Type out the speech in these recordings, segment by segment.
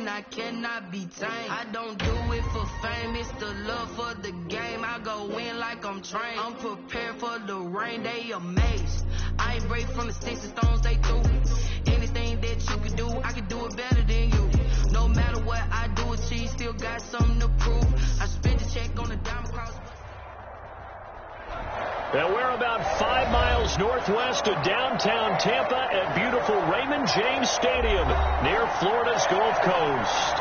and I cannot be tamed. I don't do it for fame, it's the love for the game. I go in like I'm trained. I'm prepared for the rain, they amazed. I ain't break from the sticks and stones they threw. Anything that you can do, I can do it better than you. No matter what I do, achieve, still got something to prove. I spent the check on the diamond cross. Now we're about 5 miles northwest of downtown Tampa at beautiful Raymond James Stadium near Florida's Gulf Coast.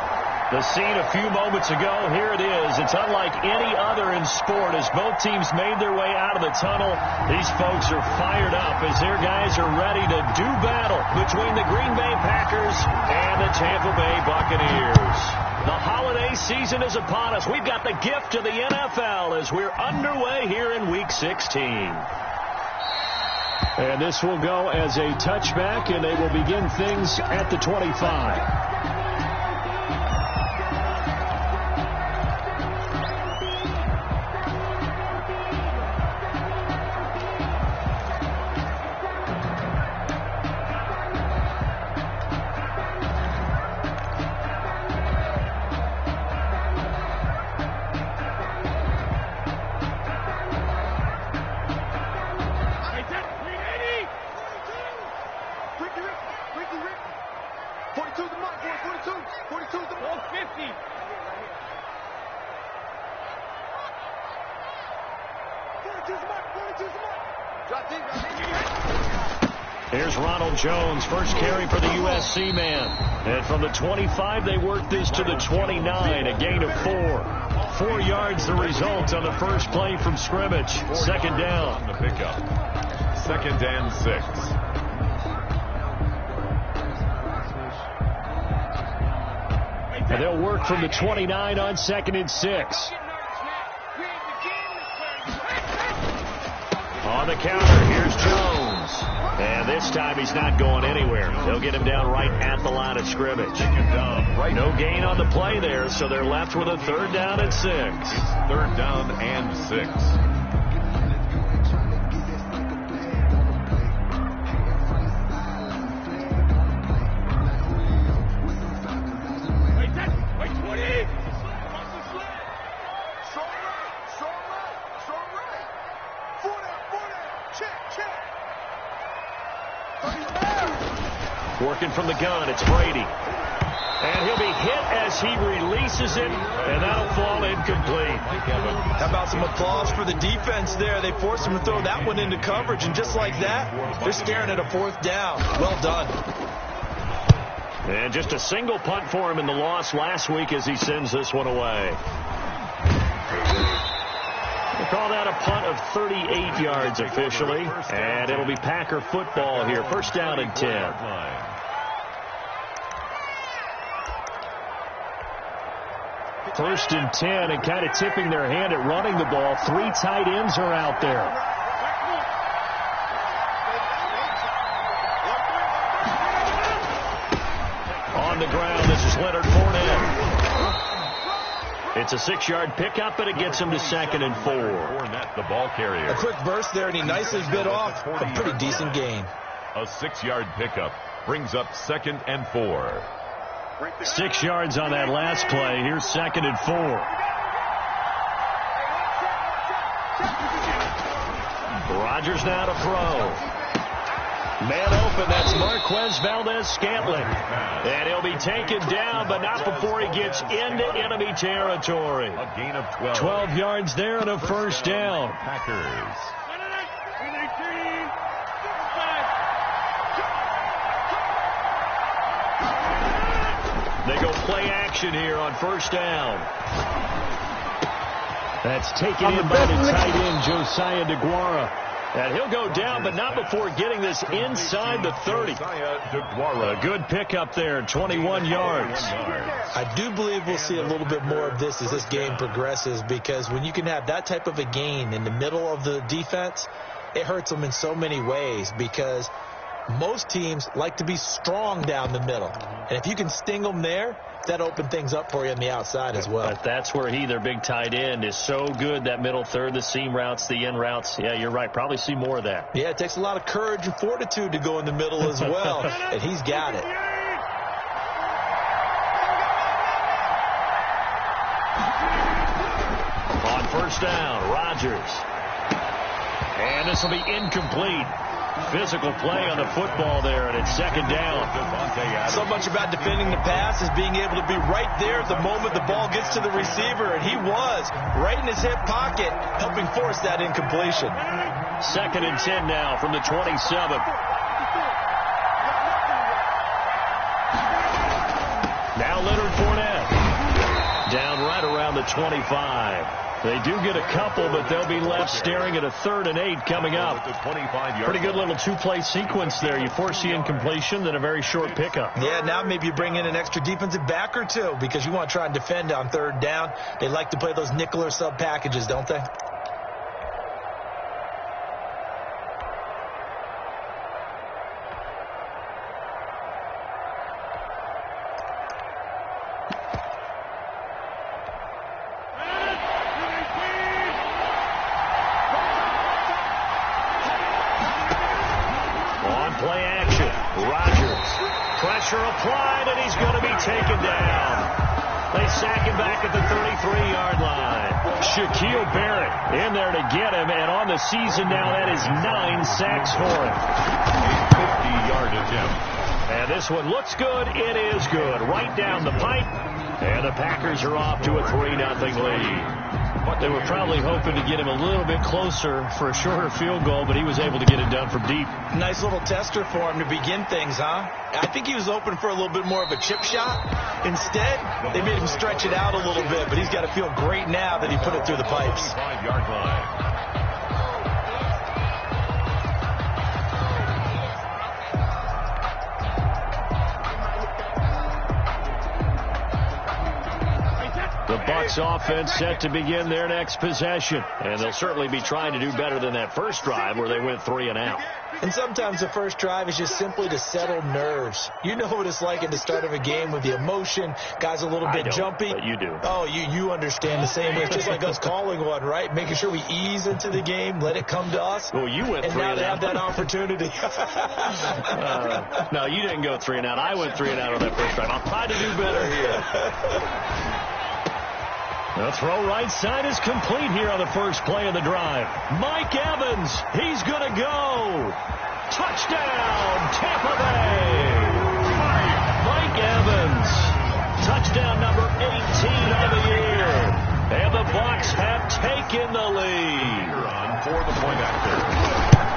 The scene a few moments ago, here it is. It's unlike any other in sport as both teams made their way out of the tunnel. These folks are fired up as their guys are ready to do battle between the Green Bay Packers and the Tampa Bay Buccaneers. The holiday season is upon us. We've got the gift of the NFL as we're underway here in Week 16. And this will go as a touchback, and they will begin things at the 25. Here's Ronald Jones, first carry for the USC man. And from the 25, they work this to the 29, a gain of 4. 4 yards the result on the first play from scrimmage. Second down. The pickup. Second and 6. And they'll work from the 29 on second and 6. On the counter, here's Jones. And this time he's not going anywhere. They'll get him down right at the line of scrimmage. No gain on the play there, so they're left with a third down and 6. It's third down and 6. Working from the gun, it's Brady. And he'll be hit as he releases it, and that'll fall incomplete. How about some applause for the defense there? They forced him to throw that one into coverage, and just like that, they're staring at a fourth down. Well done. And just a single punt for him in the loss last week as he sends this one away. We'll call that a punt of 38 yards officially, and it'll be Packer football here. First down and 10. First and 10, and kind of tipping their hand at running the ball. 3 tight ends are out there. On the ground, this is Leonard Fournette. It's a 6-yard pickup, and it gets him to second and 4. Fournette, the ball carrier. A quick burst there, and he nicely bit off a pretty decent gain. A 6-yard pickup brings up second and 4. 6 yards on that last play. Here's second and 4. Rodgers now to throw. Man open, that's Marquez Valdez-Scantling. And he'll be taken down, but not before he gets into enemy territory. A gain of 12. 12 yards there and a first down. Packers. They go play action here on first down. That's taken in by the tight end, Josiah DeGuara. And he'll go down, but not before getting this inside the 30. A good pickup there, 21 yards. I do believe we'll see a little bit more of this as this game progresses, because when you can have that type of a gain in the middle of the defense, it hurts them in so many ways, because most teams like to be strong down the middle. And if you can sting them there, that opened things up for you on the outside as well. But that's where their big tight end, is so good, that middle third, the seam routes, the in routes. Yeah, you're right. Probably see more of that. Yeah, it takes a lot of courage and fortitude to go in the middle as well, and he's got it. first down. Rodgers. And this will be incomplete. Physical play on the football there, and it's second down. So much about defending the pass is being able to be right there at the moment the ball gets to the receiver, and he was right in his hip pocket, helping force that incompletion. Second and 10 now from the 27. Now Leonard Fournette. Down right around the 25. They do get a couple, but they'll be left staring at a 3rd and 8 coming up. Pretty good little two-play sequence there. You force the incompletion, then a very short pickup. Yeah, now maybe you bring in an extra defensive back or two because you want to try and defend on 3rd down. They like to play those nickel or sub packages, don't they? Play action. Rodgers. Pressure applied, and he's going to be taken down. They sack him back at the 33-yard line. Shaquille Barrett in there to get him, and on the season now, that is 9 sacks for him. 50-yard attempt. And this one looks good. It is good. Right down the pipe, and the Packers are off to a 3-0 lead. They were probably hoping to get him a little bit closer for a shorter field goal, but he was able to get it done from deep. Nice little tester for him to begin things, huh? I think he was open for a little bit more of a chip shot. Instead, they made him stretch it out a little bit, but he's got to feel great now that he put it through the pipes. 5-yard line. The Bucs offense set to begin their next possession. And they'll certainly be trying to do better than that first drive where they went 3 and out. And sometimes the first drive is just simply to settle nerves. You know what it's like at the start of a game with the emotion. Guys a little bit jumpy. But you do. Oh, you understand the same way. It's just like us calling one, right? Making sure we ease into the game, let it come to us. Well, you went 3 and out. And now they have that opportunity. No, you didn't go 3 and out. I went 3 and out on that first drive. I'll try to do better here. The throw right side is complete here on the first play of the drive. Mike Evans, he's going to go. Touchdown, Tampa Bay. Mike Evans, touchdown number 18 of the year. And the Bucs have taken the lead. For the point after.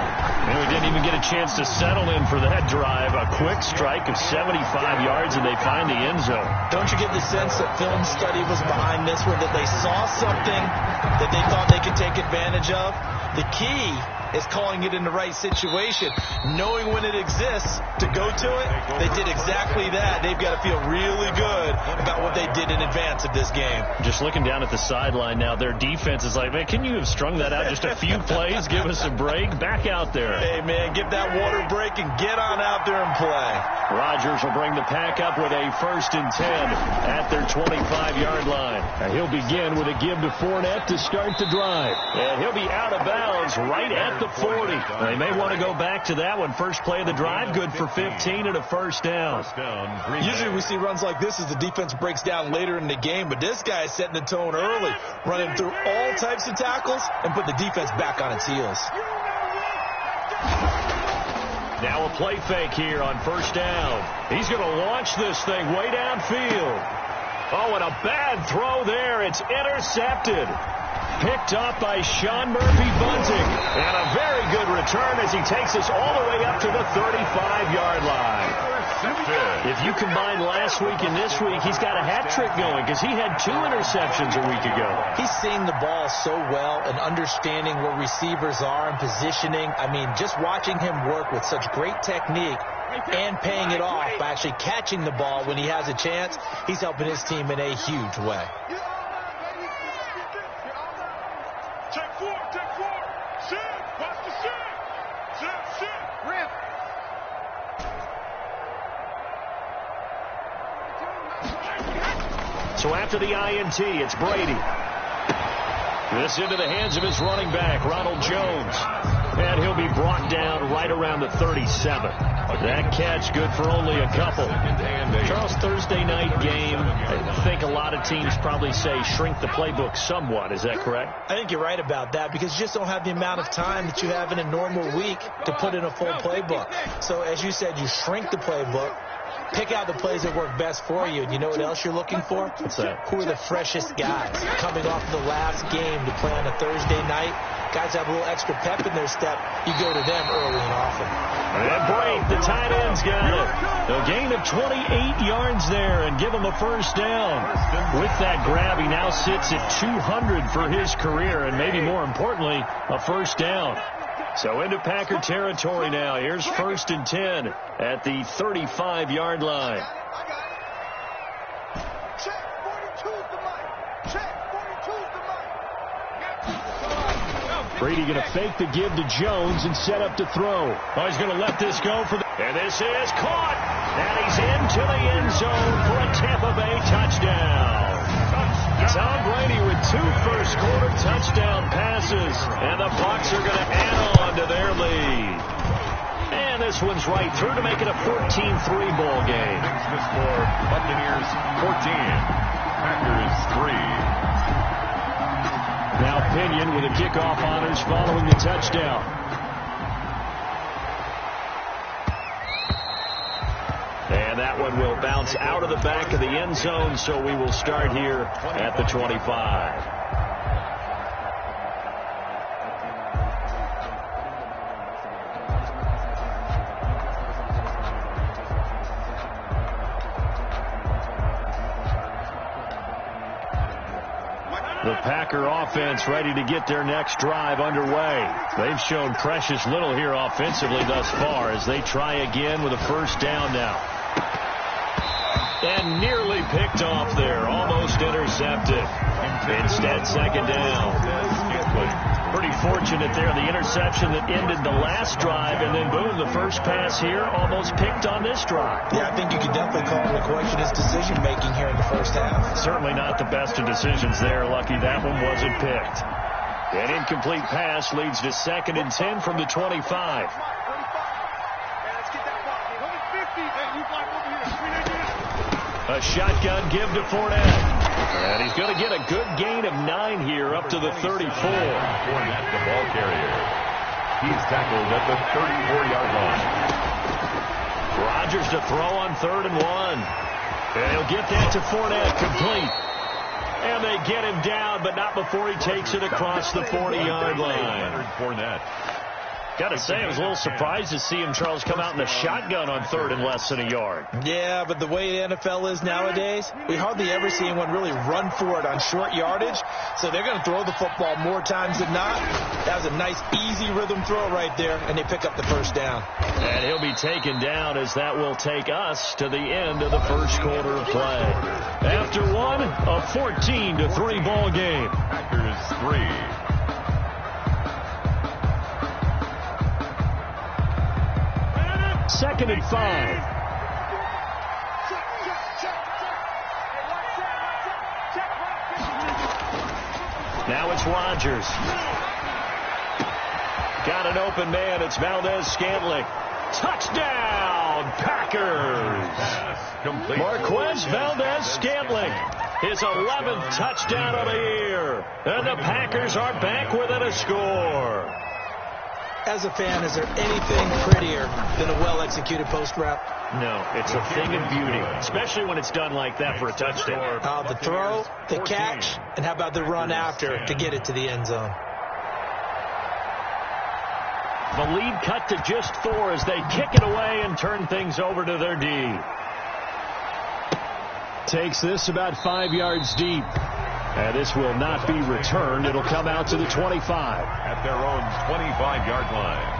And we didn't even get a chance to settle in for that drive. A quick strike of 75 yards, and they find the end zone. Don't you get the sense that film study was behind this one, that they saw something that they thought they could take advantage of? The key is calling it in the right situation, knowing when it exists to go to it. They did exactly that. They've got to feel really good about what they did in advance of this game. Just looking down at the sideline now, their defense is like, man, can you have strung that out just a few plays? Give us a break. Back out there. Hey, man, give that water break and get on out there and play. Rodgers will bring the pack up with a 1st and 10 at their 25-yard line. And he'll begin with a give to Fournette to start the drive. And he'll be out of bounds right at the 40. They may want to go back to that one. First play of the drive, good for 15 and a first down. Usually we see runs like this as the defense breaks down later in the game, but this guy is setting the tone early, running through all types of tackles and put the defense back on its heels. Now a play fake here on first down. He's going to launch this thing way downfield. Oh, and a bad throw there. It's intercepted. Picked up by Sean Murphy-Bunting. And a very good return as he takes us all the way up to the 35-yard line. If you combine last week and this week, he's got a hat trick going because he had 2 interceptions a week ago. He's seeing the ball so well and understanding where receivers are and positioning. I mean, just watching him work with such great technique and paying it off by actually catching the ball when he has a chance, he's helping his team in a huge way. So after the INT, it's Brady. This into the hands of his running back, Ronald Jones. And he'll be brought down right around the 37. That catch good for only a couple. Charles, Thursday night game, I think a lot of teams probably say shrink the playbook somewhat. Is that correct? I think you're right about that because you just don't have the amount of time that you have in a normal week to put in a full playbook. So as you said, you shrink the playbook. Pick out the plays that work best for you. And you know what else you're looking for? What's that? Who are the freshest guys coming off the last game to play on a Thursday night? Guys have a little extra pep in their step. You go to them early and often. And break, the tight end's got it. A gain of 28 yards there and give him a first down. With that grab, he now sits at 200 for his career and maybe more importantly, a first down. So into Packer territory now. Here's 1st and 10 at the 35-yard line. Brady going to fake the give to Jones and set up to throw. Oh, he's going to let this go for the... And this is caught. And he's into the end zone for a Tampa Bay touchdown. Tom Brady with 2 first-quarter touchdown passes. And the Bucs are going to add on to their lead. And this one's right through to make it a 14-3 ball game. The score, Buccaneers 14, Packers 3. Now Pinion with a kickoff honors following the touchdown. And that one will bounce out of the back of the end zone, so we will start here at the 25. The Packer offense ready to get their next drive underway. They've shown precious little here offensively thus far as they try again with a first down now. And nearly picked off there, almost intercepted. Instead, second down. Pretty fortunate there, the interception that ended the last drive, and then boom, the first pass here almost picked on this drive. Yeah, I think you could definitely call into question his decision-making here in the first half. Certainly not the best of decisions there. Lucky that one wasn't picked. An incomplete pass leads to 2nd and 10 from the 25. A shotgun give to Fournette. And he's going to get a good gain of 9 here up to the 34. Fournette, the ball carrier. He's tackled at the 34-yard line. Rodgers to throw on 3rd and 1. And he'll get that to Fournette, complete. And they get him down, but not before he takes it across the 40-yard line. Fournette. Got to say, I was a little surprised to see him, Charles, come out in a shotgun on 3rd and less than a yard. Yeah, but the way the NFL is nowadays, we hardly ever see anyone really run for it on short yardage. So they're going to throw the football more times than not. That was a nice, easy rhythm throw right there, and they pick up the first down. And he'll be taken down as that will take us to the end of the first quarter of play. After one, a 14-3 ball game. Packers 3. 2nd and 5. Now it's Rodgers. Got an open man. It's Valdez-Scantling. Touchdown, Packers. Marquez Valdez-Scantling. His 11th touchdown of the year. And the Packers are back within a score. As a fan, is there anything prettier than a well-executed post route? No, it's a thing of beauty, especially when it's done like that for a touchdown. The throw, the catch, and how about the run after to get it to the end zone? The lead cut to just 4 as they kick it away and turn things over to their D. Takes this about 5 yards deep. And this will not be returned. It'll come out to the 25. At their own 25-yard line.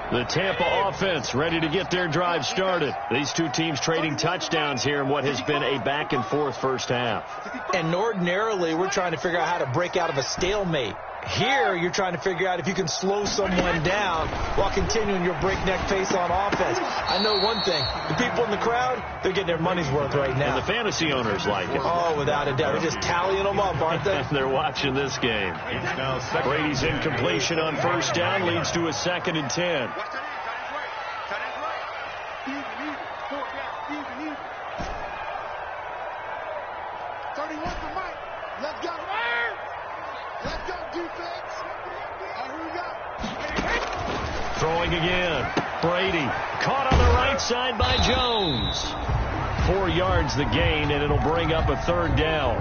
The Tampa offense ready to get their drive started. These two teams trading touchdowns here in what has been a back-and-forth first half. And ordinarily, we're trying to figure out how to break out of a stalemate. Here, you're trying to figure out if you can slow someone down while continuing your breakneck pace on offense. I know one thing. The people in the crowd, they're getting their money's worth right now. And the fantasy owners like it. Oh, without a doubt. They're just tallying them up, aren't they? They're watching this game. Brady's incompletion on first down leads to a 2nd and 10. Throwing again. Brady caught on the right side by Jones. 4 yards the gain, and it'll bring up a 3rd down.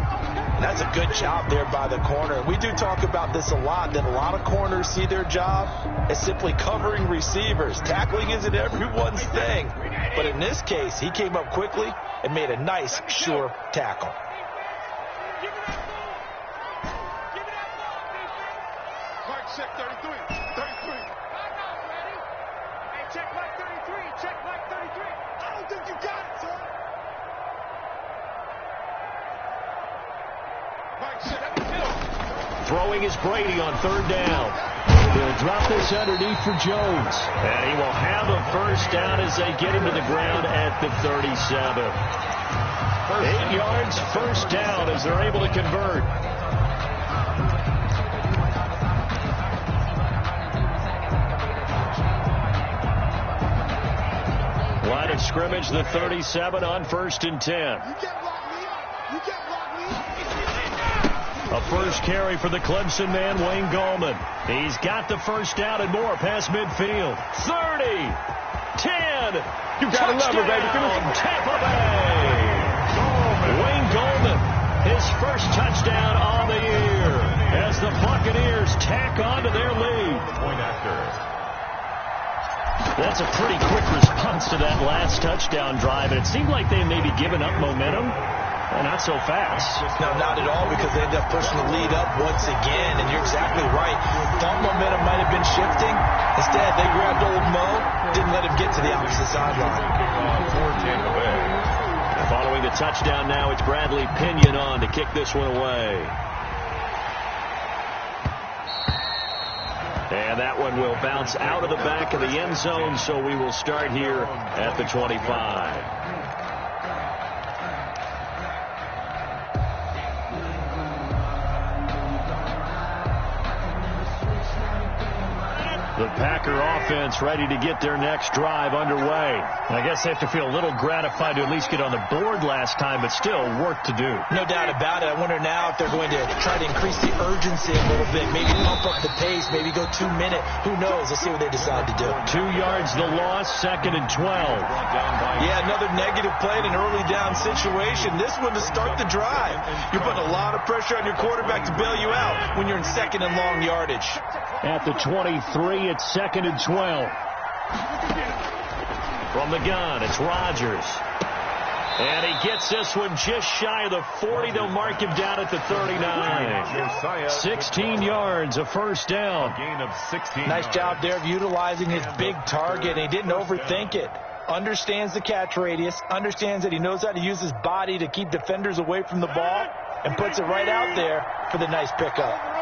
That's a good job there by the corner. We do talk about this a lot, that a lot of corners see their job as simply covering receivers. Tackling isn't everyone's thing. But in this case, he came up quickly and made a nice, sure tackle. Check 33. 33. Hey, check Mike 33. Check Mike 33. I don't think you got it, sir. Mike said that was him. Throwing is Brady on 3rd down. He'll drop this underneath for Jones. And he will have a 1st down as they get him to the ground at the 37. 8 yards, 1st down as they're able to convert. Line of scrimmage, the 37 on 1st and 10. You can't block me up. You can't block me up. A first carry for the Clemson man, Wayne Gallman. He's got the 1st down and more past midfield. 30, 10. You gotta love it, baby. Tampa Bay. Wayne Gallman, his 1st touchdown on the year as the Buccaneers tack on to their lead. Point after. That's a pretty quick response to that last touchdown drive. And it seemed like they may be giving up momentum. Well, not so fast. No, not at all, because they ended up pushing the lead up once again. And you're exactly right. Thought momentum might have been shifting. Instead, they grabbed old Mo, didn't let him get to the opposite sideline. Following the touchdown now, it's Bradley Pinion on to kick this one away. And that one will bounce out of the back of the end zone, so we will start here at the 25. The Packer offense ready to get their next drive underway. I guess they have to feel a little gratified to at least get on the board last time, but still work to do. No doubt about it. I wonder now if they're going to try to increase the urgency a little bit, maybe pump up the pace, maybe go 2 minute. Who knows? Let's see what they decide to do. 2 yards the loss, 2nd and 12. Yeah, another negative play in an early down situation. This one to start the drive. You're putting a lot of pressure on your quarterback to bail you out when you're in 2nd and long yardage. At the 23, it's 2nd and 12. From the gun, it's Rodgers. And he gets this one just shy of the 40. They'll mark him down at the 39. 16 yards, a 1st down. Gain of 16. Nice job there of utilizing his big target. He didn't overthink it. Understands the catch radius. Understands that he knows how to use his body to keep defenders away from the ball. And puts it right out there for the nice pickup.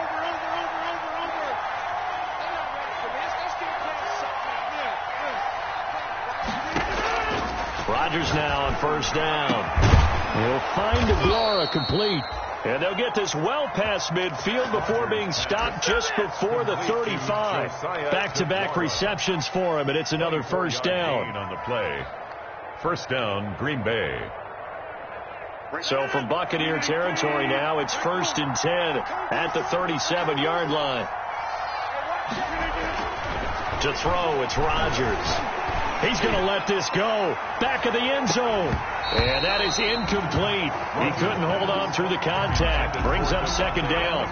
Rodgers now on 1st down. He'll find Aguilar complete. And they'll get this well past midfield before being stopped just before the 35. Back-to-back receptions for him, and it's another 1st down. On the play. 1st down, Green Bay. So from Buccaneer territory now, it's 1st and 10 at the 37-yard line. To throw, it's Rodgers. He's going to let this go. Back of the end zone. And that is incomplete. He couldn't hold on through the contact. Brings up 2nd down.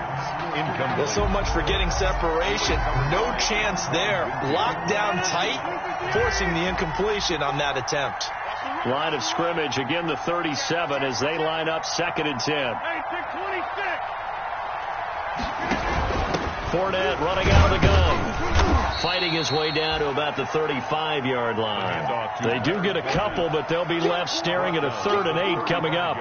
Well, so much for getting separation. No chance there. Locked down tight, forcing the incompletion on that attempt. Line of scrimmage, again the 37 as they line up 2nd and 10. Fournette running out of the gun. Fighting working his way down to about the 35-yard line. They do get a couple, but they'll be left staring at a 3rd and 8 coming up.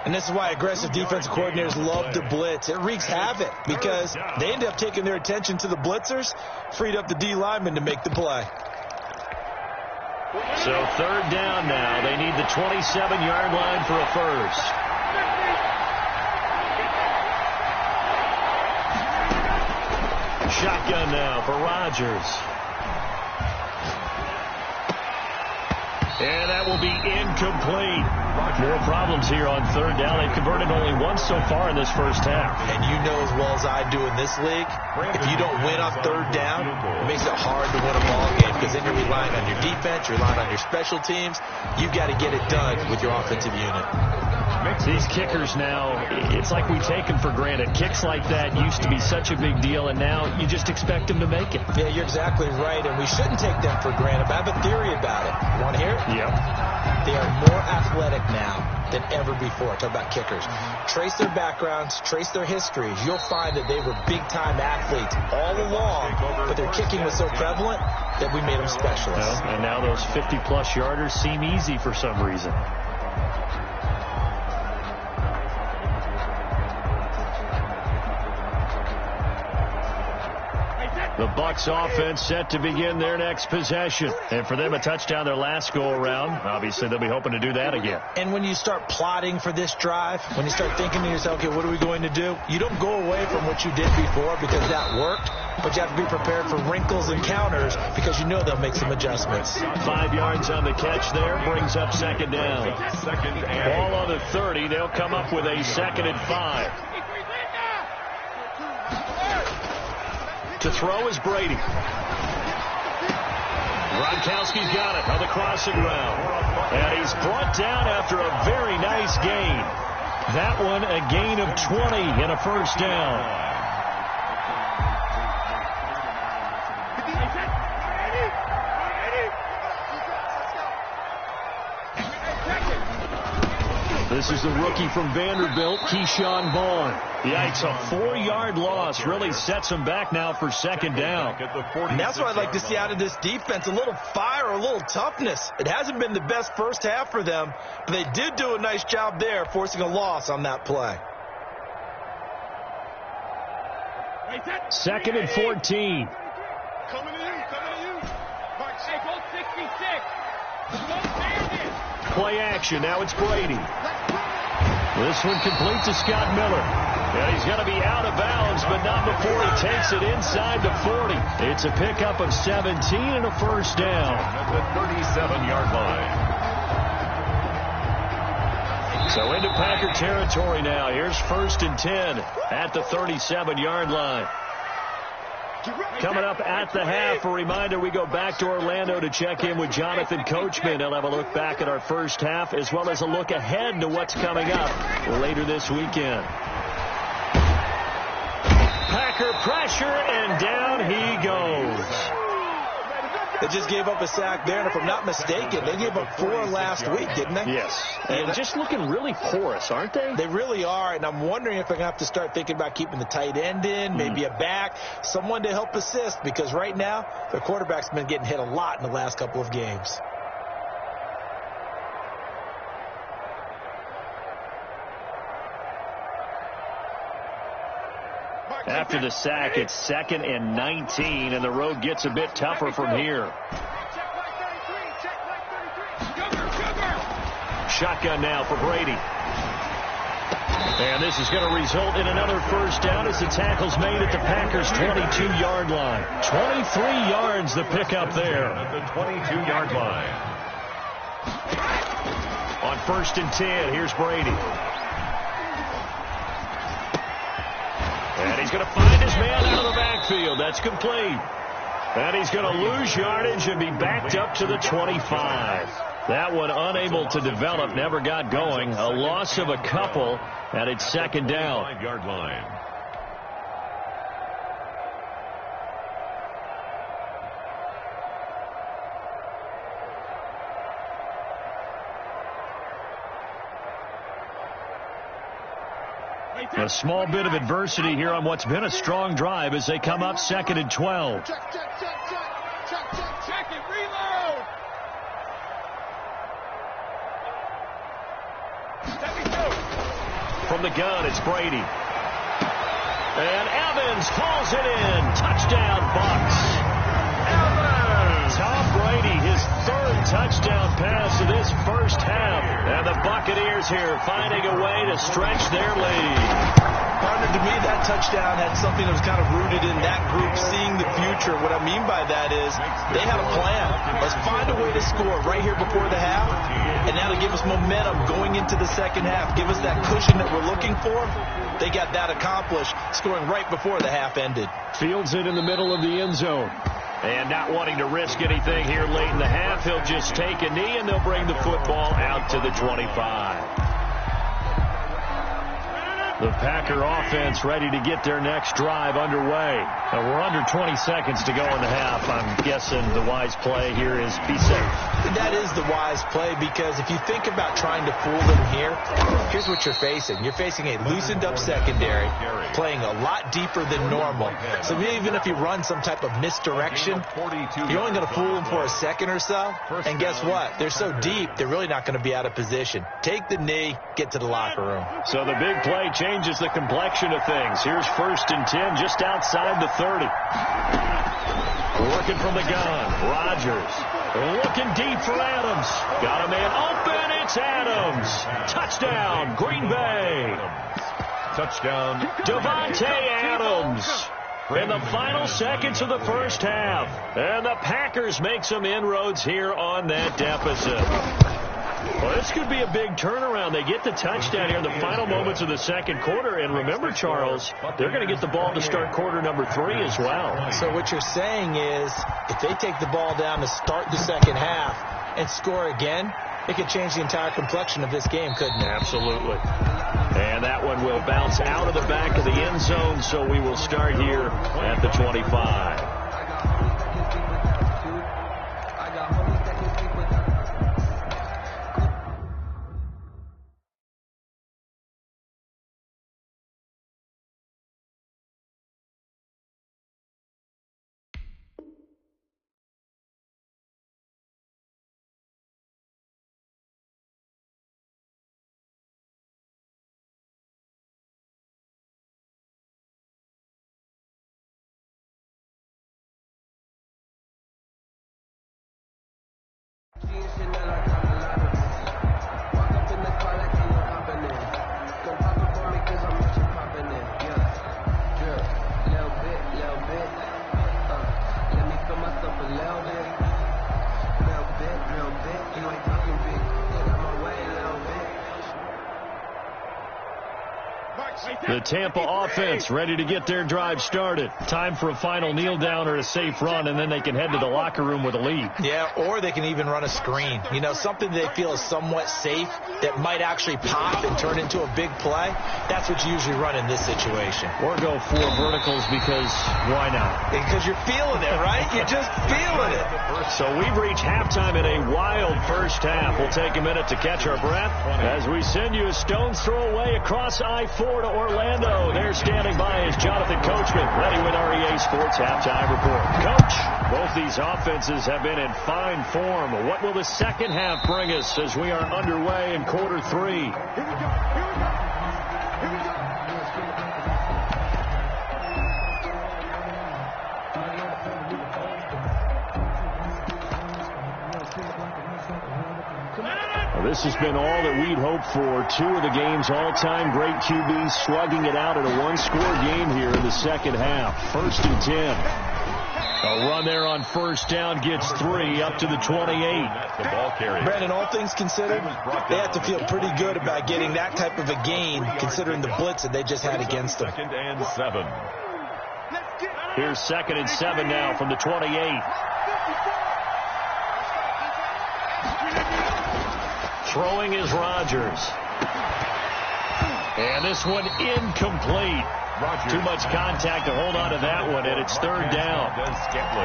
And this is why aggressive defensive coordinators love to blitz. It wreaks havoc because they end up taking their attention to the blitzers, freed up the D lineman to make the play. So 3rd down now. They need the 27-yard line for a first. Shotgun now for Rodgers. And that will be incomplete. More problems here on 3rd down. They've converted only once so far in this first half. And you know as well as I do in this league, if you don't win on 3rd down, it makes it hard to win a ball game because then you're relying on your defense, you're relying on your special teams. You've got to get it done with your offensive unit. These kickers now, it's like we take them for granted. Kicks like that used to be such a big deal, and now you just expect them to make it. Yeah, you're exactly right, and we shouldn't take them for granted. But I have a theory about it. You want to hear it? Yep. They are more athletic now than ever before. Talk about kickers. Trace their backgrounds, trace their histories. You'll find that they were big-time athletes all along, but their kicking was so prevalent that we made them specialists. And now those 50-plus yarders seem easy for some reason. The Bucs offense set to begin their next possession. And for them, a touchdown their last go-around. Obviously, they'll be hoping to do that again. And when you start plotting for this drive, when you start thinking to yourself, okay, what are we going to do? You don't go away from what you did before because that worked, but you have to be prepared for wrinkles and counters because you know they'll make some adjustments. 5 yards on the catch there, brings up 2nd down. Ball on the 30. They'll come up with a 2nd and 5. To throw is Brady. Gronkowski's got it on the crossing route. And he's brought down after a very nice gain. That one a gain of 20 and a first down. This is the rookie from Vanderbilt, Keyshawn Vaughn. Yikes, a 4-yard loss really sets him back now for 2nd down. And that's what I'd like to see out of this defense, a little fire, a little toughness. It hasn't been the best first half for them, but they did do a nice job there, forcing a loss on that play. 2nd and 14. Coming to you. Hey, go 66. Go Bandit. Play action. Now it's Brady. This one complete to Scott Miller. And he's going to be out of bounds, but not before he takes it inside the 40. It's a pickup of 17 and a first down. At the 37-yard line. So into Packer territory now. Here's 1st and 10 at the 37-yard line. Coming up at the half, a reminder, we go back to Orlando to check in with Jonathan Coachman. He'll have a look back at our first half as well as a look ahead to what's coming up later this weekend. Packer pressure, and down he goes. They just gave up a sack there, and if I'm not mistaken, they gave up 4 last week, didn't they? Yes. And just looking really porous, aren't they? They really are, and I'm wondering if they're going to have to start thinking about keeping the tight end in, maybe a back, someone to help assist, because right now, their quarterback's been getting hit a lot in the last couple of games. After the sack, it's 2nd and 19, and the road gets a bit tougher from here. Shotgun now for Brady. And this is going to result in another first down as the tackle's made at the Packers' 22-yard line. 23 yards the pickup there. At the 22-yard line. On 1st and 10, here's Brady. And he's going to find his man out of the backfield. That's complete. And he's going to lose yardage and be backed up to the 25. That one unable to develop, never got going. A loss of a couple, and it's 2nd down. 5-yard line. A small bit of adversity here on what's been a strong drive as they come up 2nd and 12. Check. Reload! From the gun, it's Brady. And Evans hauls it in. Touchdown, Bucs. Tom Brady, his third touchdown pass of this first half. And the Buccaneers here finding a way to stretch their lead. Partner, to me, that touchdown had something that was kind of rooted in that group seeing the future. What I mean by that is they had a plan. Let's find a way to score right here before the half, and that'll give us momentum going into the second half. Give us that cushion that we're looking for. They got that accomplished, scoring right before the half ended. Fields it in the middle of the end zone. And not wanting to risk anything here late in the half, he'll just take a knee, and they'll bring the football out to the 25. The Packer offense ready to get their next drive underway. We're under 20 seconds to go in the half. I'm guessing the wise play here is be safe. That is the wise play, because if you think about trying to fool them here, here's what you're facing. You're facing a loosened up secondary, playing a lot deeper than normal. So even if you run some type of misdirection, you're only going to fool them for a second or so. And guess what? They're so deep, they're really not going to be out of position. Take the knee, get to the locker room. So the big play changes the complexion of things. Here's 1st and 10 just outside the 30. Working from the gun. Rodgers looking deep for Adams. Got a man open. It's Adams. Touchdown, Green Bay. Touchdown, Devontae Adams. In the final seconds of the first half. And the Packers make some inroads here on that deficit. Well, this could be a big turnaround. They get the touchdown here in the final moments of the second quarter. And remember, Charles, they're going to get the ball to start quarter number 3 as well. So what you're saying is if they take the ball down to start the second half and score again, it could change the entire complexion of this game, couldn't it? Absolutely. And that one will bounce out of the back of the end zone, so we will start here at the 25. The Tampa offense ready to get their drive started. Time for a final kneel down or a safe run, and then they can head to the locker room with a lead. Yeah, or they can even run a screen. You know, something they feel is somewhat safe that might actually pop and turn into a big play. That's what you usually run in this situation. Or go 4 verticals, because why not? Because you're feeling it, right? You're just feeling it. So we've reached halftime in a wild first half. We'll take a minute to catch our breath as we send you a stone's throw away across I-4 to Orlando. There standing by is Jonathan Coachman, ready with our EA Sports Halftime Report. Coach, both these offenses have been in fine form. What will the second half bring us as we are underway in quarter 3? Here we go. Here we go. Here we go. This has been all that we'd hoped for. 2 of the game's all-time great QBs slugging it out in a one-score game here in the second half. 1st and 10. A run there on first down gets 3 up to the 28. The ball carrier. Brandon, all things considered, they have to feel pretty good about getting that type of a gain considering the blitz that they just had against them. 2nd and 7. Here's 2nd and 7 now from the 28. Throwing is Rodgers. And this one incomplete. Too much contact to hold on to that one, and it's 3rd down.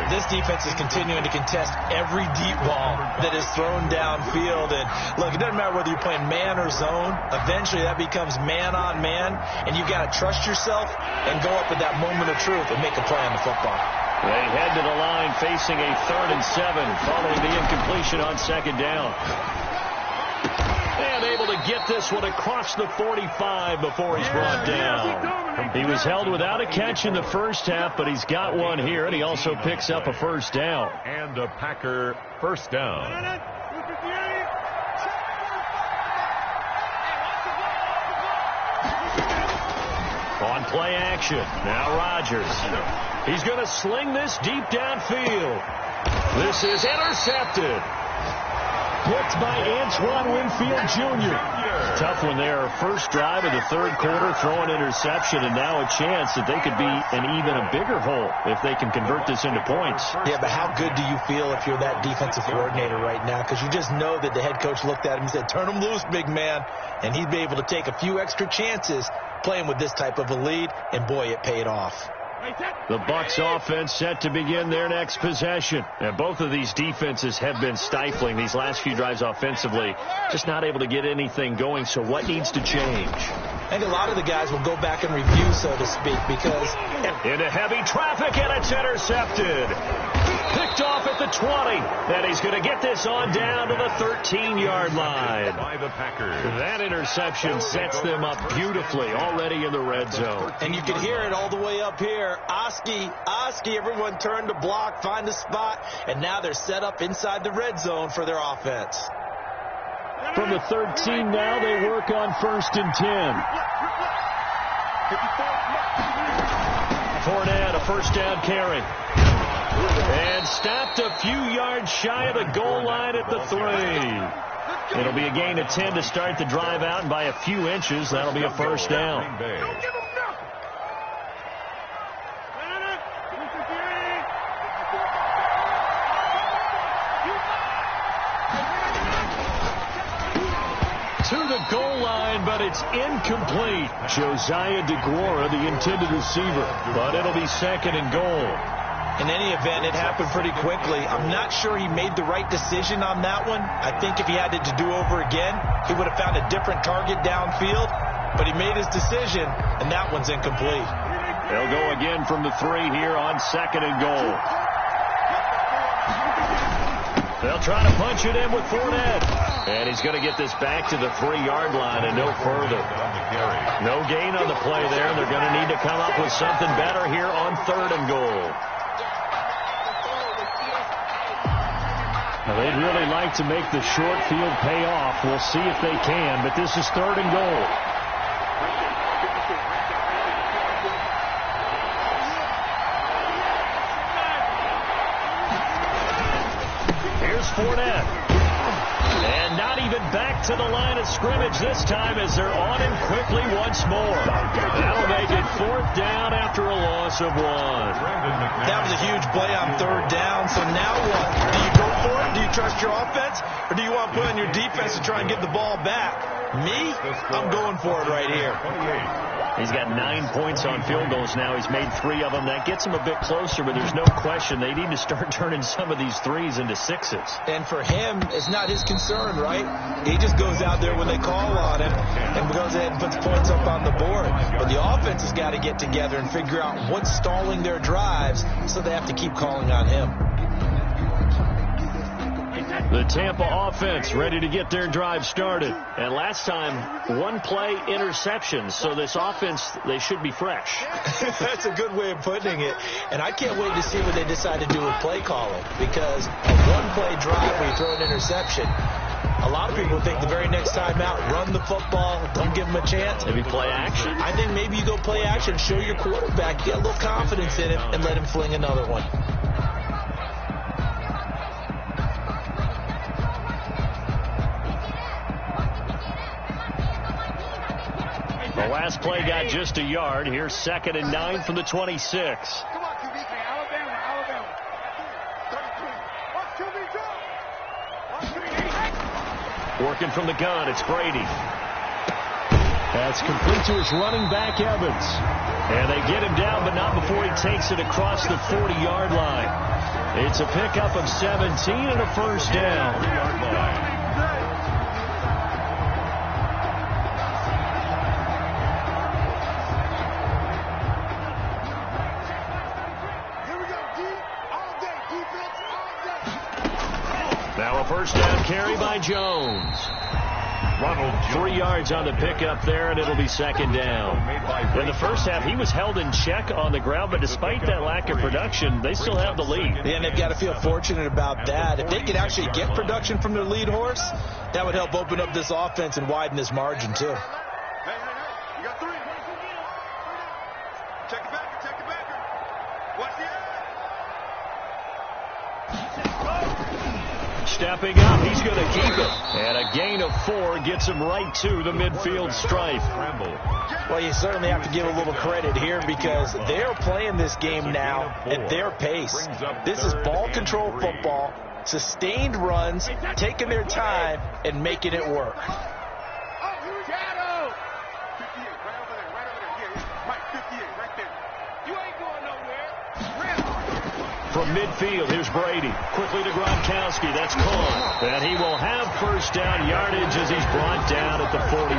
This defense is continuing to contest every deep ball that is thrown downfield. And look, it doesn't matter whether you're playing man or zone. Eventually that becomes man on man, and you've got to trust yourself and go up at that moment of truth and make a play on the football. They head to the line facing a 3rd and 7 following the incompletion on 2nd down. And able to get this one across the 45 before he's brought down. He was held without a catch in the first half, but he's got one here, and he also picks up a 1st down. And a Packer 1st down. On play action, now Rodgers. He's going to sling this deep downfield. This is intercepted. Picked by Antoine Winfield Jr. Tough one there. First drive of the 3rd quarter, throw an interception, and now a chance that they could be in even a bigger hole if they can convert this into points. Yeah, but how good do you feel if you're that defensive coordinator right now? Because you just know that the head coach looked at him and said, turn him loose, big man. And he'd be able to take a few extra chances playing with this type of a lead, and boy, it paid off. The Bucs offense set to begin their next possession. And both of these defenses have been stifling these last few drives offensively. Just not able to get anything going, so what needs to change? I think a lot of the guys will go back and review, so to speak, because... Into heavy traffic, and it's intercepted. Picked off at the 20. And he's going to get this on down to the 13-yard line. By the Packers. That interception sets them up beautifully already in the red zone. And you can hear it all the way up here. Oski, everyone turn to block, find a spot, and now they're set up inside the red zone for their offense. From the 13 now, they work on 1st and 10. Fournette, a 1st down carry. And stopped a few yards shy of the goal line at the 3. It'll be a gain of 10 to start the drive out, and by a few inches, that'll be a 1st down. To the goal line, but it's incomplete. Josiah DeGuara, the intended receiver, but it'll be 2nd and goal. In any event, it happened pretty quickly. I'm not sure he made the right decision on that one. I think if he had it to do over again, he would have found a different target downfield, but he made his decision, and that one's incomplete. They'll go again from the 3 here on 2nd and goal. They'll try to punch it in with Fournette. And he's going to get this back to the 3-yard line and no further. No gain on the play there. They're going to need to come up with something better here on 3rd and goal. Now, they'd really like to make the short field pay off. We'll see if they can, but this is 3rd and goal. Here's Fournette. And not even back to the line of scrimmage this time as they're on him quickly once more. That'll make it 4th down after a loss of 1. That was a huge play on 3rd down, so now what? Do you go for it? Do you trust your offense? Or do you want to put on your defense to try and get the ball back? Me? I'm going for it right here. He's got 9 points on field goals now. He's made 3 of them. That gets him a bit closer, but there's no question they need to start turning some of these 3s into 6s. And for him, it's not his concern, right? He just goes out there when they call on him and goes ahead and puts points up on the board. But the offense has got to get together and figure out what's stalling their drives, so they have to keep calling on him. The Tampa offense ready to get their drive started. And last time, 1-play interceptions. So this offense, they should be fresh. That's a good way of putting it. And I can't wait to see what they decide to do with play calling. Because a 1-play drive where you throw an interception, a lot of people think the very next time out, run the football, don't give them a chance. Maybe play action? I think maybe you go play action, show your quarterback, get a little confidence in him, and let him fling another one. The last play got just a yard. Here's 2nd and 9 from the 26. Come on, QB. Alabama. Working from the gun, it's Brady. That's complete to his running back, Evans. And they get him down, but not before he takes it across the 40-yard line. It's a pickup of 17 and a 1st down. Now a first down carry by Jones. 3 yards on the pickup there, and it'll be second down. In the first half, he was held in check on the ground, but despite that lack of production, they still have the lead. Yeah, and they've got to feel fortunate about that. If they could actually get production from their lead horse, that would help open up this offense and widen this margin, too. Hey, you got 3. Check it back. Watch the Stepping up, he's going to keep it. And a gain of 4 gets him right to the midfield stripe. Well, you certainly have to give a little credit here because they're playing this game now at their pace. This is ball control football, sustained runs, taking their time, and making it work. From midfield, here's Brady. Quickly to Gronkowski. That's caught. And he will have first down yardage as he's brought down at the 41.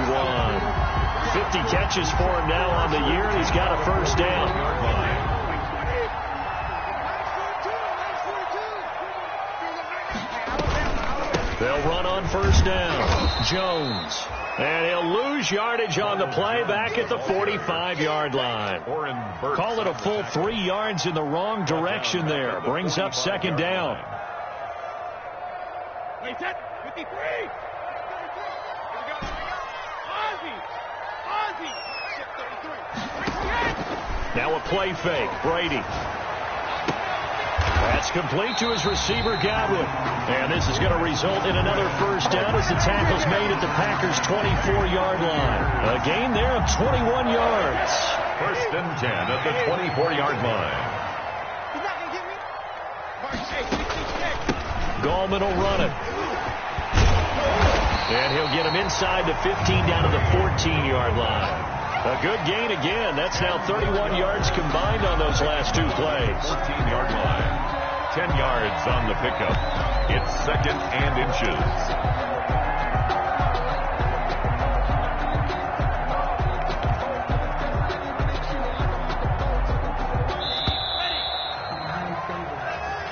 50 catches for him now on the year, and he's got a first down. They'll run on first down. Jones. And he'll lose yardage on the play back at the 45-yard line. Call it a full 3 yards in the wrong direction there. Brings up second down. Wait, set. 53. Ozzy. 33. Now a play fake. Brady. That's complete to his receiver, Godwin. And this is going to result in another first down as the tackle's made at the Packers' 24-yard line. A gain there of 21 yards. First and 10 at the 24-yard line. He's not going to get me. Mark, 66. Gallman will run it. And he'll get him inside the 15 down to the 14-yard line. A good gain again. That's now 31 yards combined on those last 2 plays. 14-yard line. 10 yards on the pickup. It's second and inches.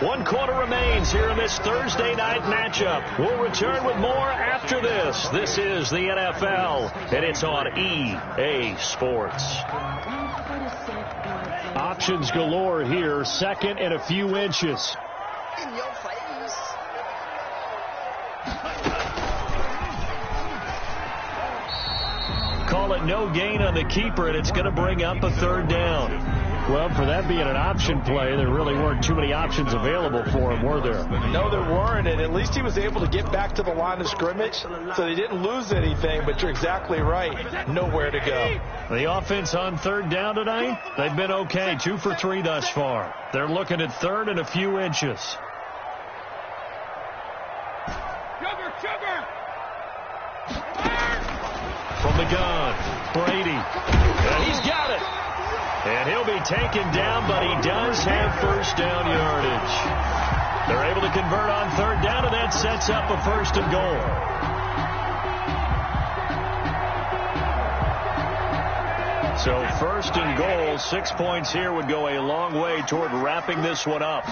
One quarter remains here in this Thursday night matchup. We'll return with more after this. This is the NFL, and it's on EA Sports. Options galore here. Second and a few inches. In your face. Call it no gain on the keeper, and it's going to bring up a third down. Well, for that being an option play, there really weren't too many options available for him, were there? No, there weren't, and at least he was able to get back to the line of scrimmage, so they didn't lose anything, but you're exactly right. Nowhere to go. The offense on third down tonight, they've been okay. 2 for 3 thus far. They're looking at third and a few inches. Sugar. From the gun, Brady. And he's got it. And he'll be taken down, but he does have first down yardage. They're able to convert on third down, and that sets up a first and goal. So first and goal, 6 points here would go a long way toward wrapping this one up.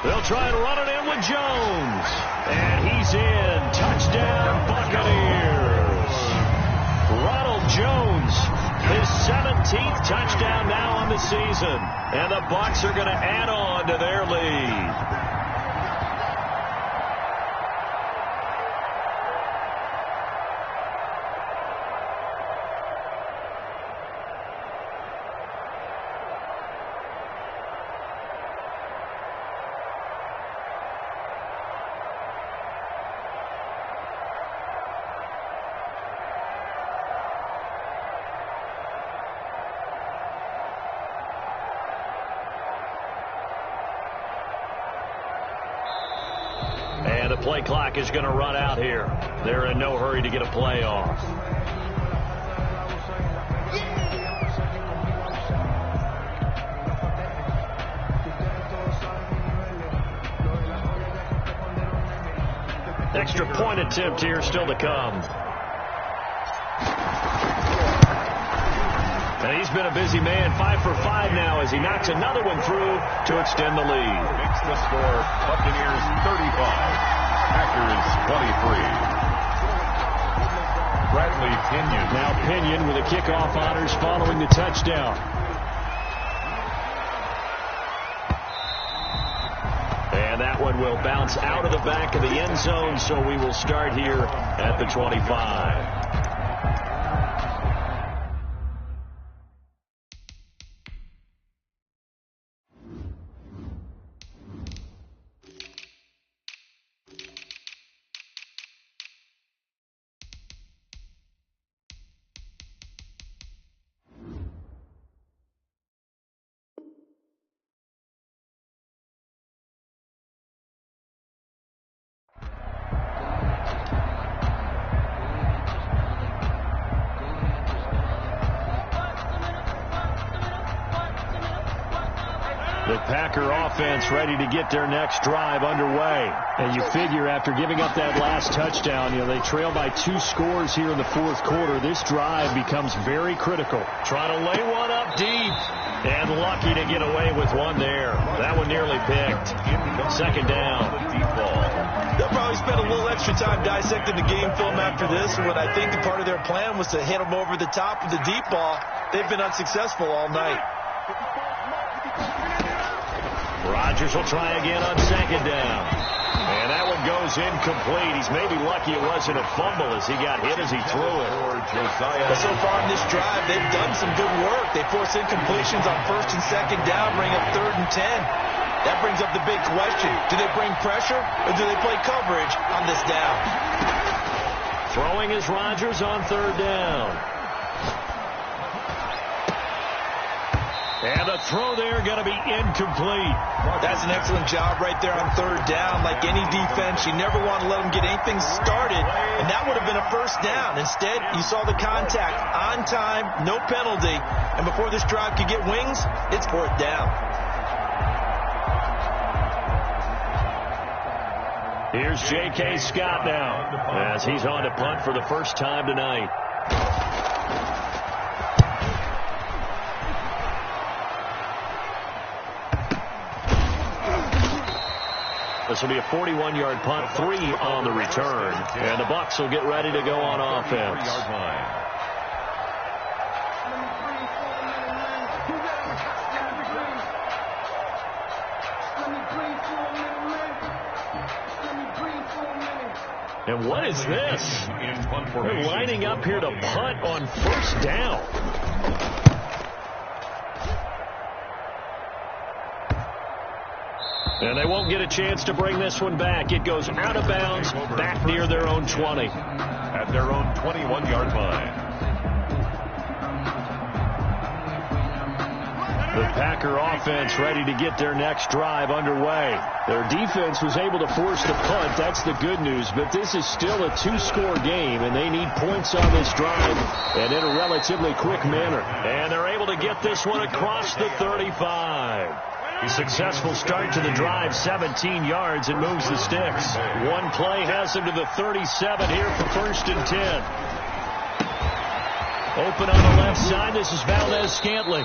They'll try and run it in with Jones. And he's in. Touchdown, Buccaneers. Ronald Jones, his 17th touchdown now on the season. And the Bucs are going to add on to their lead. And the play clock is going to run out here. They're in no hurry to get a play off. Extra point attempt here still to come. And he's been a busy man, 5 for 5 now as he knocks another one through to extend the lead. Makes the score Buccaneers 35, Packers 23. Bradley Pinion. Now Pinion with the kickoff honors following the touchdown. And that one will bounce out of the back of the end zone, so we will start here at the 25. The Packer offense ready to get their next drive underway. And you figure after giving up that last touchdown, they trail by 2 scores here in the fourth quarter. This drive becomes very critical. Trying to lay one up deep. And lucky to get away with one there. That one nearly picked. Second down. They'll probably spend a little extra time dissecting the game film after this. When I think the part of their plan was to hit them over the top of the deep ball, they've been unsuccessful all night. Rodgers will try again on second down. And that one goes incomplete. He's maybe lucky it wasn't a fumble as he got hit as he threw it. But so far in this drive, they've done some good work. They force incompletions on first and second down, bring up 3rd and 10. That brings up the big question. Do they bring pressure or do they play coverage on this down? Throwing is Rodgers on 3rd down. And the throw there going to be incomplete. That's an excellent job right there on 3rd down. Like any defense, you never want to let them get anything started, and that would have been a first down. Instead, you saw the contact on time, no penalty, and before this drive could get wings, it's 4th down. Here's J.K. Scott now as he's on to punt for the first time tonight. This will be a 41-yard punt, 3 on the return. And the Bucs will get ready to go on offense. And what is this? They're lining up here to punt on first down. And they won't get a chance to bring this one back. It goes out of bounds, back near their own 20. At their own 21-yard line. The Packer offense ready to get their next drive underway. Their defense was able to force the punt. That's the good news. But this is still a 2-score game, and they need points on this drive and in a relatively quick manner. And they're able to get this one across the 35. A successful start to the drive, 17 yards, and moves the sticks. One play has him to the 37 here for 1st and 10. Open on the left side, this is Valdez-Scantling.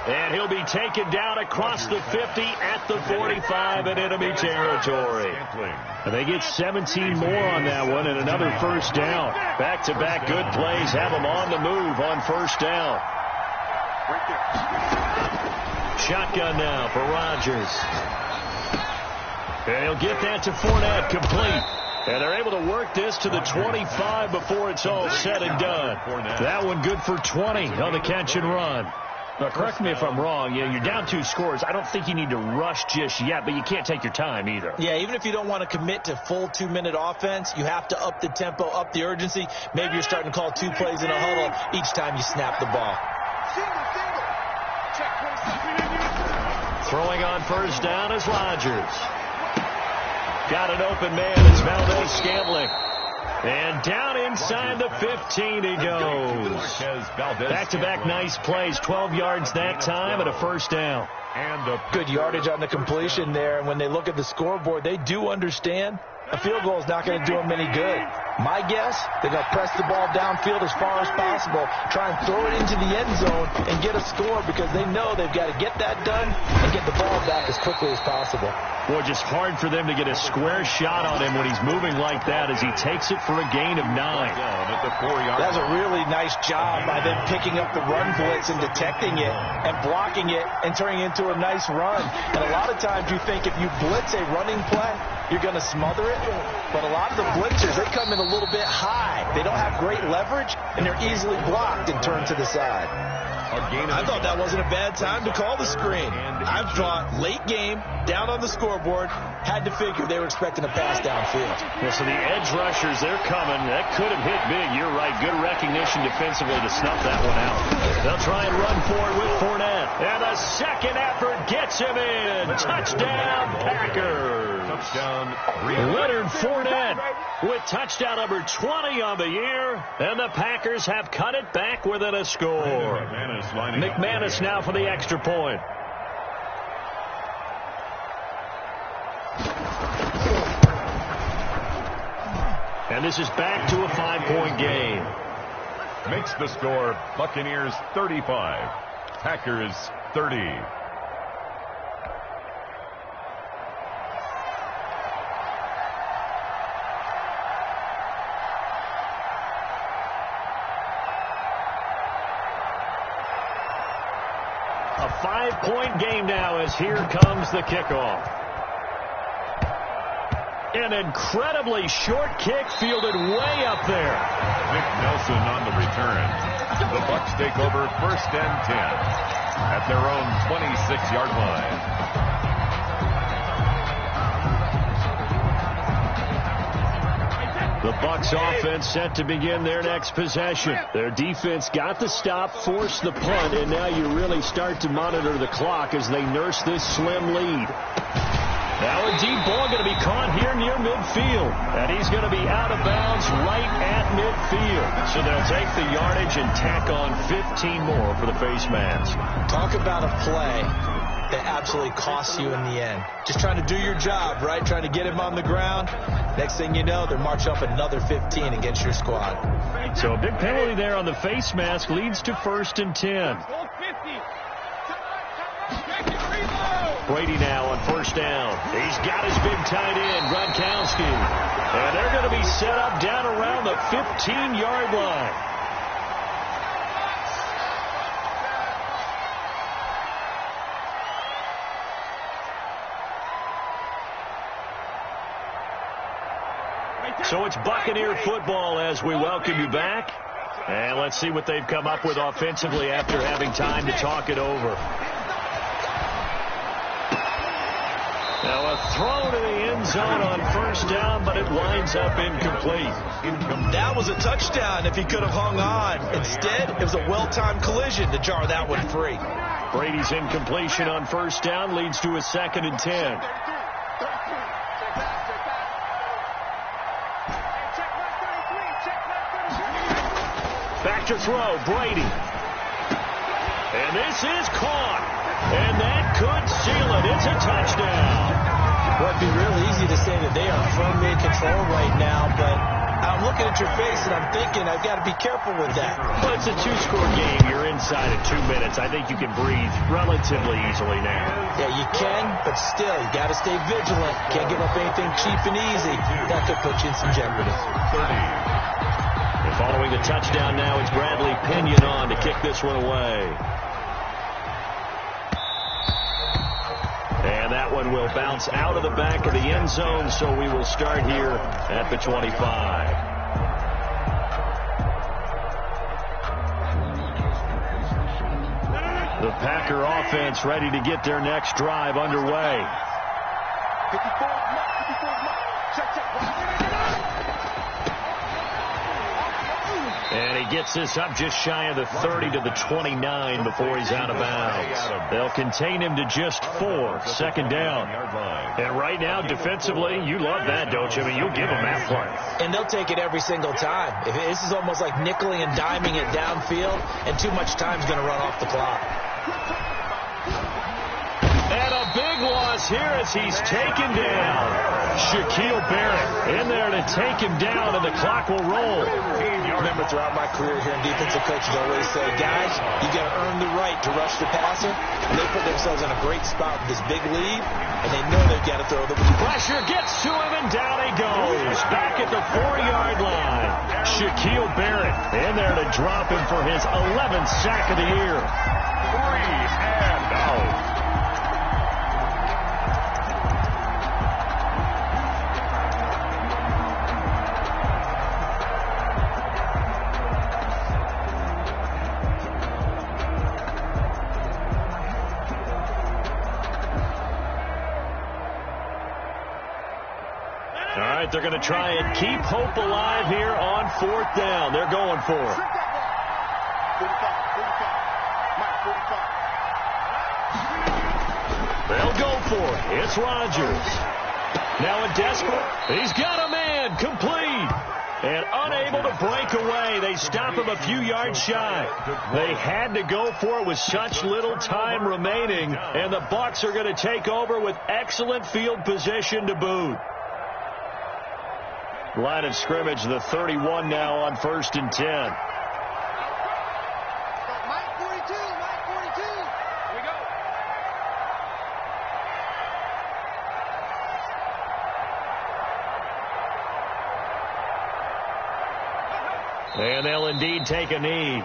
And he'll be taken down across the 50 at the 45 in enemy territory. And they get 17 more on that one and another first down. Back-to-back good plays have them on the move on first down. Shotgun now for Rodgers. And he'll get that to Fournette, complete. And they're able to work this to the 25 before it's all said and done. That one good for 20 on the catch and run. Now, correct me if I'm wrong. You're down 2 scores. I don't think you need to rush just yet, but you can't take your time either. Yeah, even if you don't want to commit to full 2-minute offense, you have to up the tempo, up the urgency. Maybe you're starting to call 2 plays in a huddle each time you snap the ball. Throwing on first down is Rodgers. Got an open man. It's Valdez-Scantling. And down inside the 15 he goes. Back-to-back nice plays. 12 yards that time and a first down. Good yardage on the completion there. And when they look at the scoreboard, they do understand a field goal is not going to do them any good. My guess, they're going to press the ball downfield as far as possible, try and throw it into the end zone and get a score because they know they've got to get that done and get the ball back as quickly as possible. Boy, just hard for them to get a square shot on him when he's moving like that as he takes it for a gain of 9. That's a really nice job by them picking up the run blitz and detecting it and blocking it and turning it into a nice run. And a lot of times you think if you blitz a running play, you're going to smother it. But a lot of the blitzers, they come in a little bit high. They don't have great leverage, and they're easily blocked and turned to the side. I thought that wasn't a bad time to call the screen. I thought late game, down on the scoreboard, had to figure they were expecting a pass downfield. Well, so the edge rushers, they're coming. That could have hit big. You're right. Good recognition defensively to snuff that one out. They'll try and run for it with Fournette. And the second effort gets him in. Touchdown, Packers. Touchdown, Leonard Fournette with touchdown number 20 on the year. And the Packers have cut it back within a score. McManus now for the extra point. And this is back to a 5-point game. Makes the score Buccaneers 35, Packers 30. A 5-point game now as here comes the kickoff. An incredibly short kick fielded way up there. Nick Nelson on the return. The Bucs take over 1st and 10 at their own 26-yard line. The Bucs offense set to begin their next possession. Their defense got the stop, forced the punt, and now you really start to monitor the clock as they nurse this slim lead. Now a deep ball going to be caught here near midfield. And he's going to be out of bounds right at midfield. So they'll take the yardage and tack on 15 more for the face mask. Talk about a play that absolutely costs you in the end. Just trying to do your job, right? Trying to get him on the ground. Next thing you know, they're marching up another 15 against your squad. So a big penalty there on the face mask leads to 1st and 10. Brady now on 1st down. He's got his big tight end, Gronkowski. And they're going to be set up down around the 15-yard line. So it's Buccaneer football as we welcome you back. And let's see what they've come up with offensively after having time to talk it over. Now a throw to the end zone on 1st down, but it winds up incomplete. That was a touchdown if he could have hung on. Instead, it was a well-timed collision to jar that one free. Brady's incompletion on 1st down leads to a 2nd and 10. Back to throw, Brady. And this is caught. And that could seal it. It's a touchdown. Well, it'd be real easy to say that they are firmly in control right now, but I'm looking at your face and I'm thinking I've got to be careful with that. Well, it's a 2-score game. You're inside of 2 minutes. I think you can breathe relatively easily now. Yeah, you can, but still, you got to stay vigilant. Can't give up anything cheap and easy. That could put you in some jeopardy. 30. And following the touchdown now, it's Bradley Pinion on to kick this one away. And that one will bounce out of the back of the end zone, so we will start here at the 25. The Packer offense ready to get their next drive underway. And he gets this up just shy of the 30 to the 29 before he's out of bounds. They'll contain him to just 4, 2nd down. And right now, defensively, you love that, don't you? I mean, you'll give him that play. And they'll take it every single time. This is almost like nickeling and diming it downfield, and too much time's going to run off the clock. us here as he's taken down. Shaquille Barrett in there to take him down, and the clock will roll. I remember throughout my career here in defensive coaches always say, guys, you got to earn the right to rush the passer. And they put themselves in a great spot with this big lead, and they know they've got to throw the ball. Pressure gets to him, and down he goes. Back at the 4-yard line. Shaquille Barrett in there to drop him for his 11th sack of the year. 3 and out. All right, they're going to try and keep hope alive here on 4th down. They're going for it. They'll go for it. It's Rodgers. Now a desperate. He's got a man. Complete. And unable to break away. They stop him a few yards shy. They had to go for it with such little time remaining. And the Bucs are going to take over with excellent field position to boot. Line of scrimmage, the 31 now on 1st and 10. Mike 42, Mike 42. Here we go. And they'll indeed take a knee.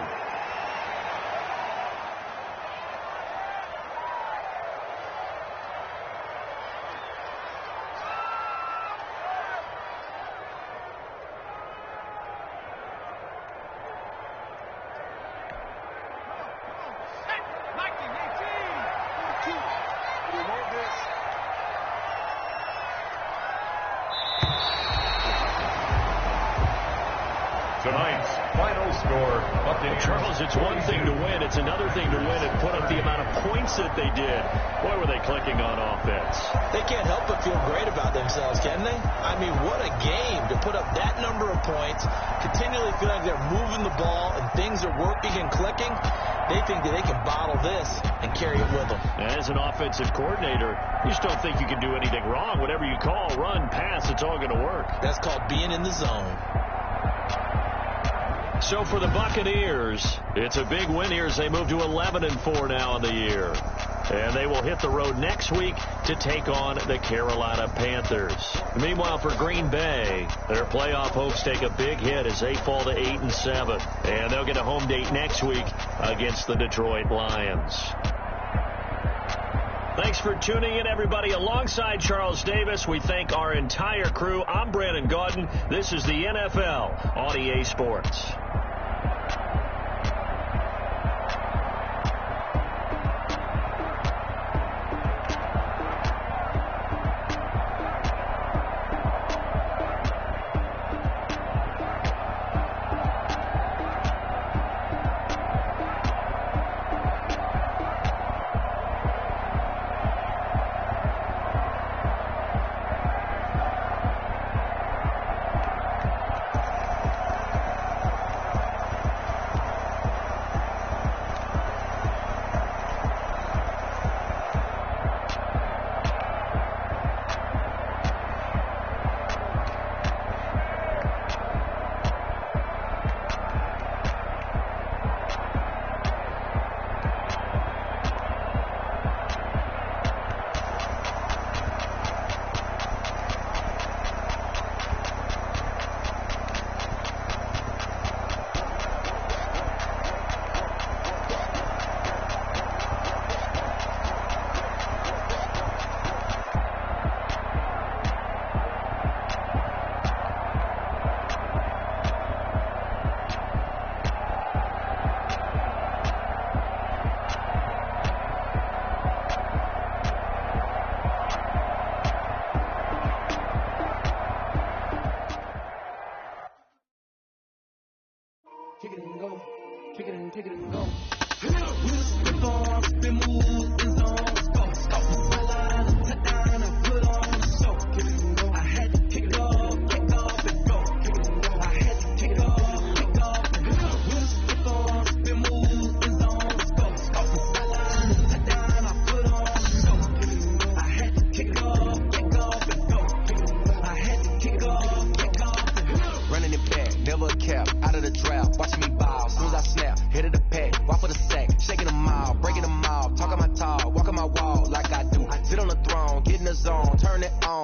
Tonight's final score. Charles, it's one thing to win. It's another thing to win and put up the amount of points that they did. Boy, were they clicking on offense. They can't help but feel great about themselves, can they? I mean, what a game to put up that number of points, continually feel like they're moving the ball and things are working and clicking. They think that they can bottle this and carry it with them. As an offensive coordinator, you just don't think you can do anything wrong. Whatever you call, run, pass, it's all going to work. That's called being in the zone. So for the Buccaneers, it's a big win here as they move to 11-4 now on the year. And they will hit the road next week to take on the Carolina Panthers. Meanwhile, for Green Bay, their playoff hopes take a big hit as they fall to 8-7. And they'll get a home date next week against the Detroit Lions. Thanks for tuning in, everybody. Alongside Charles Davis, we thank our entire crew. I'm Brandon Gaudin. This is the NFL on EA Sports.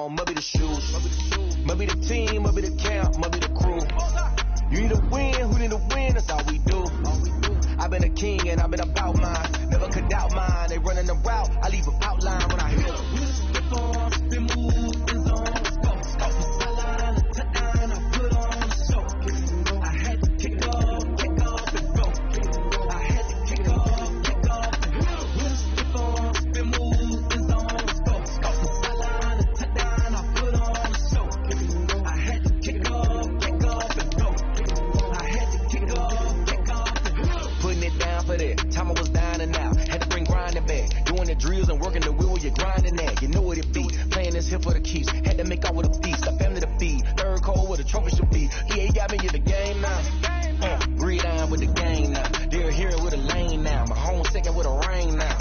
on, must be the shoes. Must be the team, must be the camp, must be the crew. You need to win, who need to win, that's all we do. I've been a king and I've been about mine. Never could doubt mine, they running the route, I leave an outline when I hear them. Spin on, spin move, spin zone, scope, sideline, touchdown, I put on a show. I had to kick off and go. I had to kick off and go. Spin on, spin move, spin zone, scope, sideline, touchdown, I put on a show. I had to kick off and go. I had to kick off and go. Putting it down for that. Time I was down and out. Had to bring grinding back. Doing the drills and working the wheel, you're grinding that. You know what it be. Playing this here for the keeps. Had to make out with a feast. A family to feed. Third cold where the trophy should be. EA got me in the game now. Breathe down with the game now. They're here with a lane now. My home second with a rain now.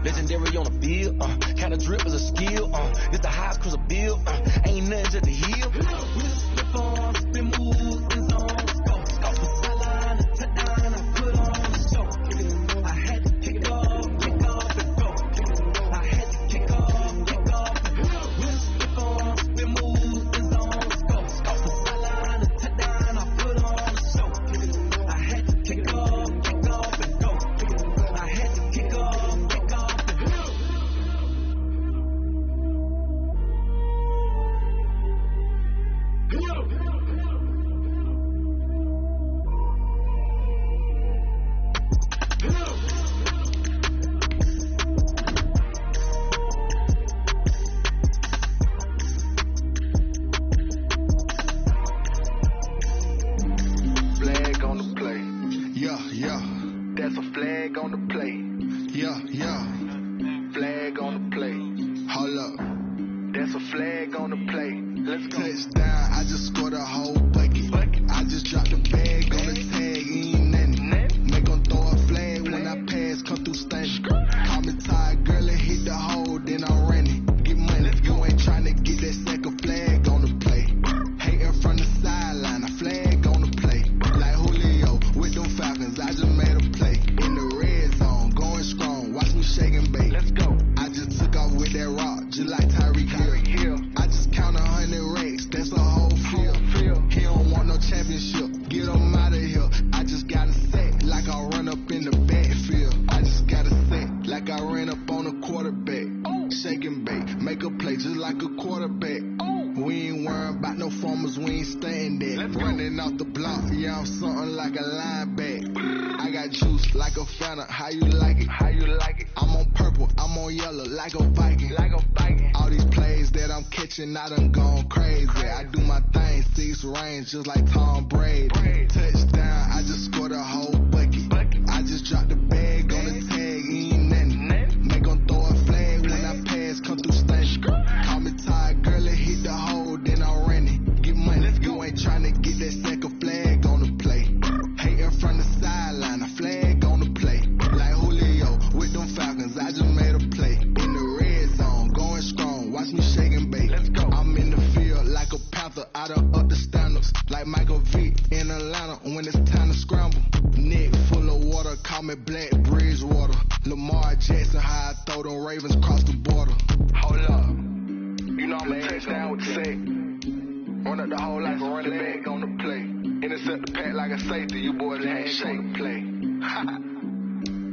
Legendary on the field. Kind of drip is a skill. It's the highest cruiser bill. Ain't nothing just the heel. Slip on, spin move, spin zone, scope, sideline, touchdown, I put on a show. I had to kick off and go. I had to kick off and go. Slip on, spin move, spin zone, scope, sideline, touchdown, I put on a show. I had to kick off and go. I had to kick off and go. Flag on the play. Yeah. That's a flag on the play. Yeah. Flag on the play. Hold up. That's a flag on the play. Let's go. Touchdown, I just scored a whole bucket. I just dropped the bag on the tag, ain't nothing. Make 'em throw a flag when I pass, come through stunning. Call me tired, girl, and hit the hole, then I'm running. Get money, you ain't tryna get that second flag on the play. Hating from the sideline, a flag on the play. Like Julio with them Falcons, I just made a play. In the red zone, going strong, watch me shake and bake. Let's go. I just took off with that rock, just like Tyreek Hill. I just count 100 racks, that's a whole field. He don't want no championship, get him out of here. I just got a set, like I run up in the backfield. I just got a set, like I ran up on a quarterback. Shake and bake, make a play just like a quarterback. We ain't worrying about no formers, we ain't staying there. Running off the block, yeah, I'm something like a linebacker. I got juice like a Fanta, how you like it? I'm on purple, I'm on yellow, like a Viking. All these plays that I'm catching, I done gone crazy. I do my thing, 6 range, just like Tom Brady. Touchdown, I just scored a whole bucket. I just dropped the bag on the tag, ain't nothing. Make 'em throw a flag when I pass, come through stunning. Call me tired, girl, and hit the hole, then I'm running. Get money, you ain't tryna get that second flag on the play. Hating from the sideline, a flag on the play. Like Julio with them Falcons, I just made a play. In the red zone, going strong, watch me shake and bake. Let's go. I'm in the field like a Panther, I done up the standards. Like Michael Vick in Atlanta when it's time to scramble. Neck full of water, call me Black Bridgewater. Lamar Jackson, how I throw them Ravens across the border. Hold up. You know I'm a touchdown with the sack. Run up the whole like a running back on the play. Intercept the pack like a safety, you boys ain't shake the play.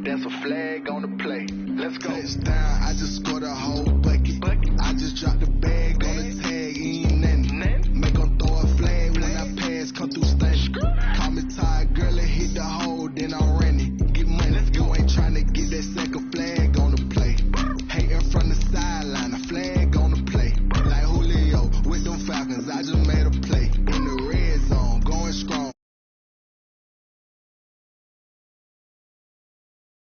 That's a flag on the play. Let's go. Touchdown, I just scored a whole bucket. I just dropped the bag